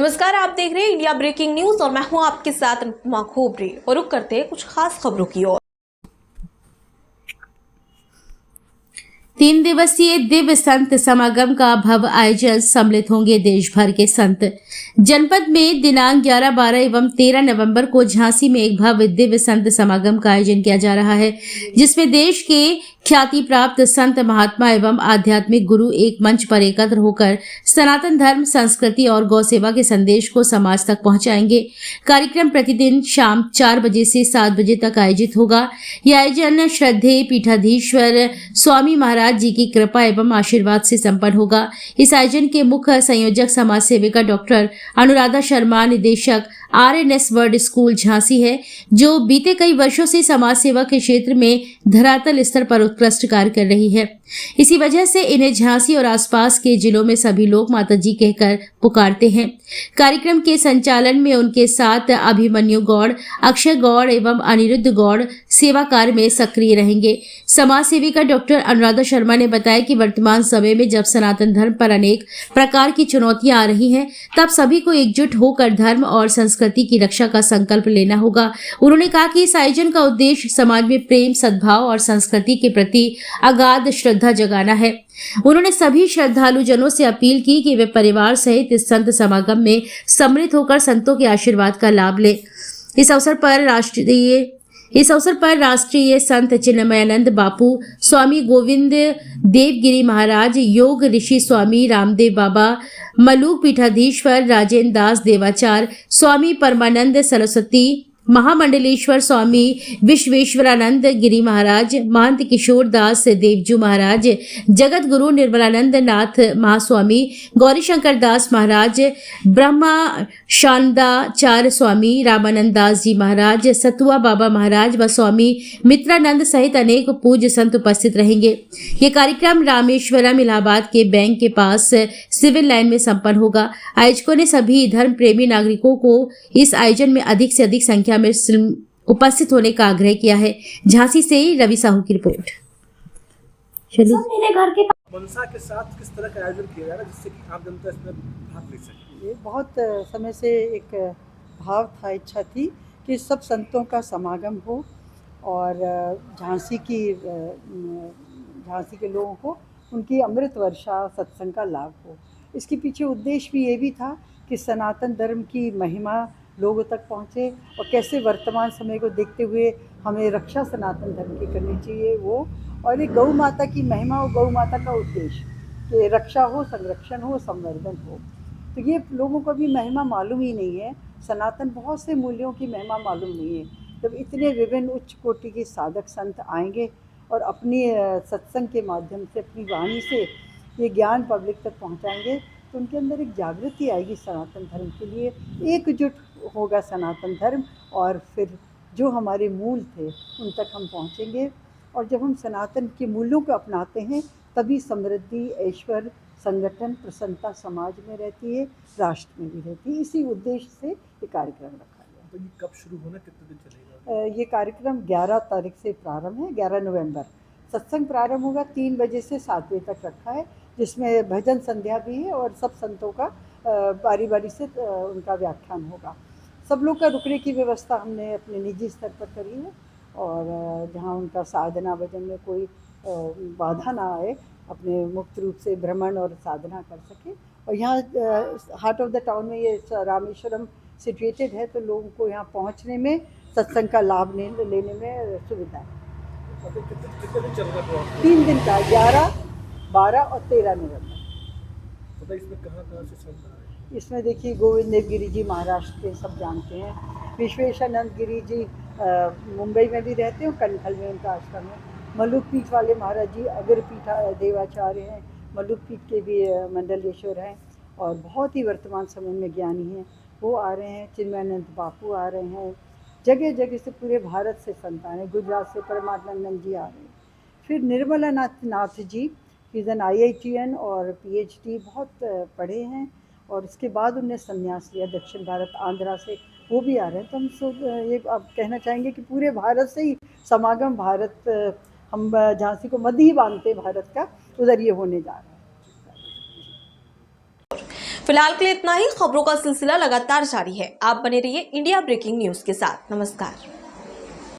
नमस्कार, आप देख रहे हैं इंडिया ब्रेकिंग न्यूज और मैं हूं आपके साथ अनुपमा खोबरे और रुक करते हैं कुछ खास खबरों की ओर। 3 दिवसीय दिव्य संत समागम का भव्य आयोजन, सम्मिलित होंगे देश भर के संत। जनपद में दिनांक 11, 12 एवं 13 नवंबर को झांसी में एक भव्य दिव्य संत समागम का आयोजन किया जा रहा है, जिसमें देश के ख्याति प्राप्त संत, महात्मा एवं आध्यात्मिक गुरु एक मंच पर एकत्र होकर सनातन धर्म, संस्कृति और गौ सेवा के संदेश को समाज तक पहुंचाएंगे। कार्यक्रम प्रतिदिन शाम 4 बजे से 7 बजे तक आयोजित होगा। यह आयोजन श्रद्धेय पीठाधीश्वर स्वामी महाराज जी की कृपा एवं आशीर्वाद से संपन्न होगा। इस आयोजन के मुख्य संयोजक समाज सेविका डॉक्टर अनुराधा शर्मा, निदेशक RNS वर्ड स्कूल झांसी है, जो बीते कई वर्षों से समाज सेवा के क्षेत्र में धरातल स्तर पर उत्कृष्ट कार्य कर रही है। इसी वजह से इन्हें झांसी और आसपास के जिलों में सभी लोग माता जी कहकर पुकारते हैं। कार्यक्रम के संचालन में उनके साथ अभिमन्यु गौड़, अक्षय गौड़ एवं अनिरुद्ध गौड़ सेवा कार्य में सक्रिय रहेंगे। समाज सेविका डॉक्टर अनुराधा शर्मा ने बताया कि वर्तमान समय में जब सनातन धर्म पर अनेक प्रकार की चुनौतियां आ रही हैं, तब सभी को एकजुट होकर धर्म और संस्कृति की रक्षा का संकल्प लेना होगा। उन्होंने कहा कि इस आयोजन का उद्देश्य समाज में प्रेम, सद्भाव और संस्कृति के प्रति अगाध श्रद्धा जगाना है। उन्होंने सभी श्रद्धालु जनों से अपील की कि वे परिवार सहित इस संत समागम में सम्मिलित होकर संतों के आशीर्वाद का लाभ लें। इस अवसर पर राष्ट्रीय संत चिन्मयानंद बापू, स्वामी गोविंद देवगिरी महाराज, योग ऋषि स्वामी रामदेव बाबा, मलूक पीठाधीश्वर राजेंद्र दास देवाचार्य, स्वामी परमानंद सरस्वती, महामंडलेश्वर स्वामी विश्वेश्वरानंद गिरी महाराज, महंत किशोर दास देवजू महाराज, जगत गुरु निर्मलानंद नाथ महास्वामी, गौरी शंकर दास महाराज, ब्रह्मा शानदाचार्य स्वामी रामानंद दास जी महाराज, सतुआ बाबा महाराज व स्वामी मित्रानंद सहित अनेक पूज्य संत उपस्थित रहेंगे। ये कार्यक्रम रामेश्वरम इलाहाबाद के बैंक के पास सिविल लाइन में संपन्न होगा। आयोजकों ने सभी धर्म प्रेमी नागरिकों को इस आयोजन में अधिक से अधिक संख्या में उपस्थित होने का आग्रह किया है। झांसी से रवि साहू की रिपोर्ट। मेरे घर के मनसा के साथ किस तरह का आयोजन किया जा रहा है जिससे कि आम जनता इसमें भाग ले सके? ये बहुत समय से एक भाव था, इच्छा थी कि सब संतों का समागम हो और झांसी के लोगों को उनकी अमृत वर्षा सत्संग का लाभ हो। इसके पीछे उद्देश्य भी ये भी था कि सनातन धर्म की महिमा लोगों तक पहुँचे और कैसे वर्तमान समय को देखते हुए हमें रक्षा सनातन धर्म की करनी चाहिए वो, और ये गौ माता की महिमा और गौ माता का उद्देश्य कि रक्षा हो, संरक्षण हो, संवर्धन हो। तो ये लोगों को भी महिमा मालूम ही नहीं है, सनातन बहुत से मूल्यों की महिमा मालूम नहीं है। जब इतने विभिन्न उच्च कोटि के साधक संत आएंगे और अपनी सत्संग के माध्यम से, अपनी वाणी से ये ज्ञान पब्लिक तक पहुंचाएंगे, तो उनके अंदर एक जागृति आएगी सनातन धर्म के लिए, एकजुट होगा सनातन धर्म, और फिर जो हमारे मूल थे उन तक हम पहुंचेंगे। और जब हम सनातन के मूल्यों को अपनाते हैं, तभी समृद्धि, ऐश्वर्य, संगठन, प्रसन्नता समाज में रहती है, राष्ट्र में भी रहती है। इसी उद्देश्य से ये कार्यक्रम रखा गया। तो ये कब शुरू होना, कितने दिन चलेगा? ये कार्यक्रम 11 तारीख से प्रारंभ है, 11 नवंबर सत्संग प्रारंभ होगा। 3 बजे से 7 बजे तक रखा है, जिसमें भजन संध्या भी है और सब संतों का बारी बारी से उनका व्याख्यान होगा। सब लोग का रुकने की व्यवस्था हमने अपने निजी स्तर पर करी है, और जहाँ उनका साधना भजन में कोई बाधा ना आए, अपने मुक्त रूप से भ्रमण और साधना कर सके। और यहाँ हार्ट ऑफ द टाउन में ये रामेश्वरम सिचुएटेड है, तो लोगों को यहाँ पहुँचने में, सत्संग का लाभ लेने में सुविधा है। कितने दिन चल रहा है? 3 दिन का, 11, 12 और 13 नवंबर। तो इसमें कहाँ से संत आ रहे हैं? इसमें देखिए, गोविंद देवगिरी जी महाराष्ट्र के सब जानते हैं, विश्वेशानंद गिरी जी मुंबई में भी रहते हैं, कनखल में उनका आश्रम है। मलुक पीठ वाले महाराज जी अगर पीठा देवाचार्य हैं, मलुक पीठ के भी मंडलेश्वर हैं और बहुत ही वर्तमान समय में ज्ञानी हैं, वो आ रहे हैं। चिन्मयानंद बापू आ रहे हैं, जगह जगह से पूरे भारत से संत आ रहे हैं। गुजरात से परमानंद जी आ रहे हैं। फिर Nirmala Nath ji, is an IITN और PhD, बहुत पढ़े हैं, और इसके बाद उन्होंने संन्यास लिया दक्षिण भारत, आंध्रा से, वो भी आ रहे हैं। तो हम ये अब कहना चाहेंगे कि पूरे भारत से ही समागम, भारत, हम झांसी को मध्य ही बांधते भारत का, उधर ये होने जा रहा है। फिलहाल के लिए इतना ही। खबरों का सिलसिला लगातार जारी है। आप बने रहिए इंडिया ब्रेकिंग न्यूज के साथ। नमस्कार।